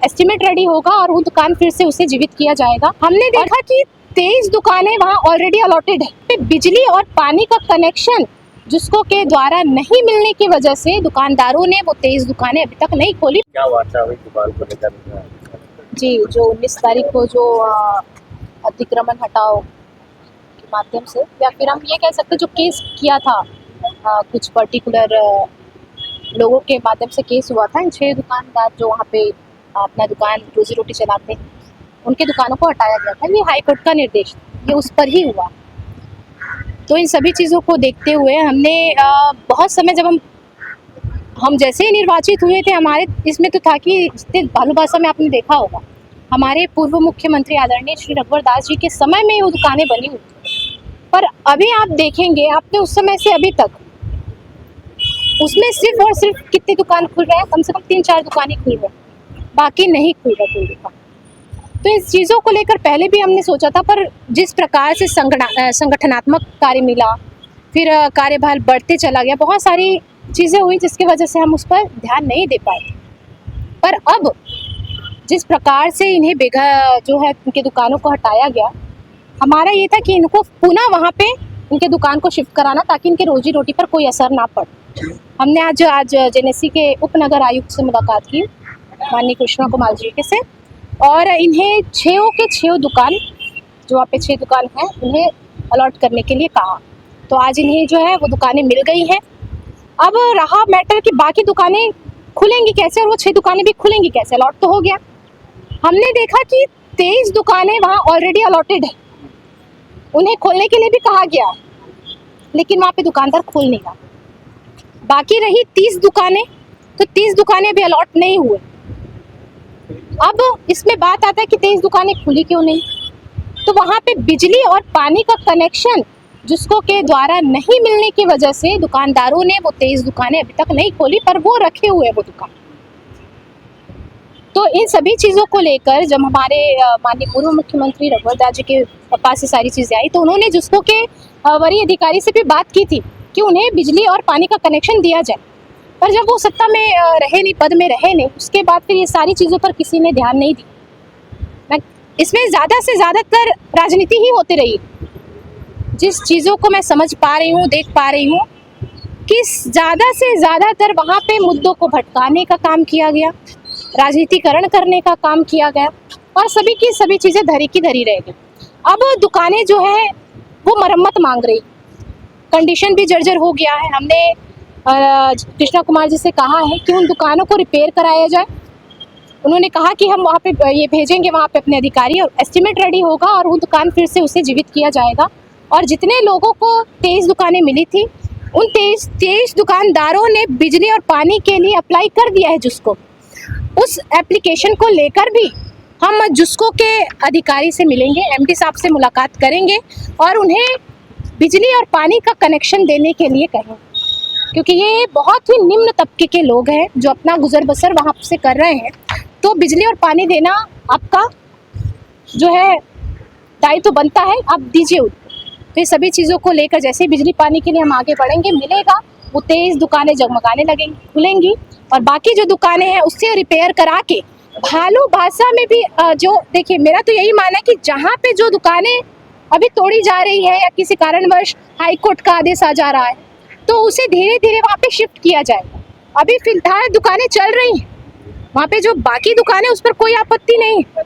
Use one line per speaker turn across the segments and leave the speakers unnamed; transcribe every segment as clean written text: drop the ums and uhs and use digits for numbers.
Estimate ready होगा और वो दुकान फिर से उसे जीवित किया जाएगा। हमने देखा कि 23 दुकानें वहाँ ऑलरेडी अलॉटेड है। बिजली और पानी का कनेक्शन जिसको के द्वारा नहीं मिलने की वजह से दुकानदारों ने वो 23 दुकानें अभी तक नहीं खोली।
क्या वार्ता हुई दुकान को लेकर?
जी, जो 19 तारीख को जो अतिक्रमण हटाओ के माध्यम से, या फिर हम ये कह सकते जो केस किया था कुछ पर्टिकुलर लोगों के माध्यम से केस हुआ था। इन 6 दुकानदार जो वहाँ पे अपना दुकान रोजी रोटी चलाते हैं, उनके दुकानों को हटाया गया था। ये हाई कोर्ट का निर्देश, ये उस पर ही हुआ। तो इन सभी चीज़ों को देखते हुए हमने बहुत समय जब हम जैसे ही निर्वाचित हुए थे, हमारे इसमें तो था कि भालू भाषा में आपने देखा होगा, हमारे पूर्व मुख्यमंत्री आदरणीय श्री रघुवर दास जी के समय में वो दुकानें बनी हुई थी। पर अभी आप देखेंगे, आपने उस समय से अभी तक उसमें सिर्फ और सिर्फ कितनी दुकान खुल रहे हैं? कम से कम 3-4 दुकानें खुल रही हैं, बाकी नहीं खुल रहा कोई दुकान। तो इस चीज़ों को लेकर पहले भी हमने सोचा था, पर जिस प्रकार से संगठनात्मक कार्य मिला, फिर कार्यभार बढ़ते चला गया, बहुत सारी चीज़ें हुई जिसकी वजह से हम उस पर ध्यान नहीं दे पाए। पर अब जिस प्रकार से इन्हें जो है उनके दुकानों को हटाया गया, हमारा ये था कि इनको पुनः वहाँ पे इनके दुकान को शिफ्ट कराना, ताकि इनके रोजी रोटी पर कोई असर ना पड़े। हमने आज जेनेसी के उपनगर आयुक्त से मुलाकात की, माननीय कृष्णा कुमार जी के से, और इन्हें 6 के 6 दुकान, जो वहाँ पे 6 दुकान हैं, उन्हें अलॉट करने के लिए कहा। तो आज इन्हें जो है वो दुकानें मिल गई हैं। अब रहा मैटर कि बाकी दुकानें खुलेंगी कैसे, और वो 6 दुकानें भी खुलेंगी कैसे। अलॉट तो हो गया। हमने देखा कि 23 दुकानें वहाँ ऑलरेडी अलॉटेड है, उन्हें खोलने के लिए भी कहा गया, लेकिन वहाँ पे दुकानदार खोल नहीं रहा। बाकी रही 30 दुकानें, तो 30 दुकानें भी अलॉट नहीं हुए। अब इसमें बात आता है कि 23 दुकानें खुली क्यों नहीं? तो वहाँ पे बिजली और पानी का कनेक्शन जिसको के द्वारा नहीं मिलने की वजह से दुकानदारों ने वो 23 दुकानें अभी तक नहीं खोली, पर वो रखे हुए वो दुकान। तो इन सभी चीज़ों को लेकर जब हमारे माननीय पूर्व मुख्यमंत्री रघुवर दास जी के पास से सारी चीज़ें आई, तो उन्होंने जिसको के वरीय अधिकारी से भी बात की थी कि उन्हें बिजली और पानी का कनेक्शन दिया जाए। पर जब वो सत्ता में रहे नहीं, पद में रहे नहीं, उसके बाद फिर ये सारी चीज़ों पर किसी ने ध्यान नहीं दी। इसमें ज़्यादा से ज़्यादातर राजनीति ही होती रही। जिस चीज़ों को मैं समझ पा रही हूँ, देख पा रही हूँ कि ज़्यादा से ज़्यादातर वहाँ पे मुद्दों को भटकाने का काम किया गया, राजनीतिकरण करने का काम किया गया, और सभी की सभी चीज़ें धरी की धरी रह गई। अब दुकानें जो है वो मरम्मत मांग रही, कंडीशन भी जर्जर हो गया है। हमने कृष्णा कुमार जी से कहा है कि उन दुकानों को रिपेयर कराया जाए। उन्होंने कहा कि हम वहाँ पे ये भेजेंगे वहाँ पे अपने अधिकारी, और एस्टिमेट रेडी होगा और वो दुकान फिर से उसे जीवित किया जाएगा। और जितने लोगों को 23 दुकानें मिली थी, उन 23 दुकानदारों ने बिजली और पानी के लिए अप्लाई कर दिया है जुस्को। उस एप्लीकेशन को लेकर भी हम जुस्को के अधिकारी से मिलेंगे, एमडी साहब से मुलाकात करेंगे और उन्हें बिजली और पानी का कनेक्शन देने के लिए कहेंगे, क्योंकि ये बहुत ही निम्न तबके के लोग हैं जो अपना गुजर बसर वहाँ से कर रहे हैं। तो बिजली और पानी देना आपका जो है दायित्व बनता है, आप दीजिए उनको। तो ये सभी चीज़ों को लेकर जैसे ही बिजली पानी के लिए हम आगे बढ़ेंगे, मिलेगा, वो 23 दुकानें जगमगाने लगेंगी, खुलेंगी, और बाकी जो दुकानें हैं उससे रिपेयर करा के भालू भाषा में भी जो देखिए, मेरा तो यही मानना है कि जहाँ पे जो दुकानें अभी तोड़ी जा रही है या किसी कारणवश हाई कोर्ट का आदेश आ जा रहा है, तो उसे धीरे धीरे वहाँ पे शिफ्ट किया जाएगा। अभी फिलहाल दुकानें चल रही हैं, वहाँ पे जो बाकी दुकानें उस पर कोई आपत्ति नहीं है,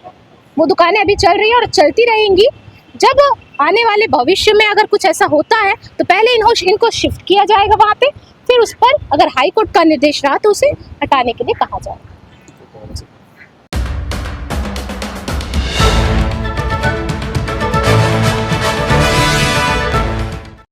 वो दुकानें अभी चल रही हैं और चलती रहेंगी। जब आने वाले भविष्य में अगर कुछ ऐसा होता है तो पहले इनको शिफ्ट किया जाएगा वहाँ पे, फिर उस पर अगर हाई कोर्ट का निर्देश रहा तो उसे हटाने के लिए कहा जाएगा।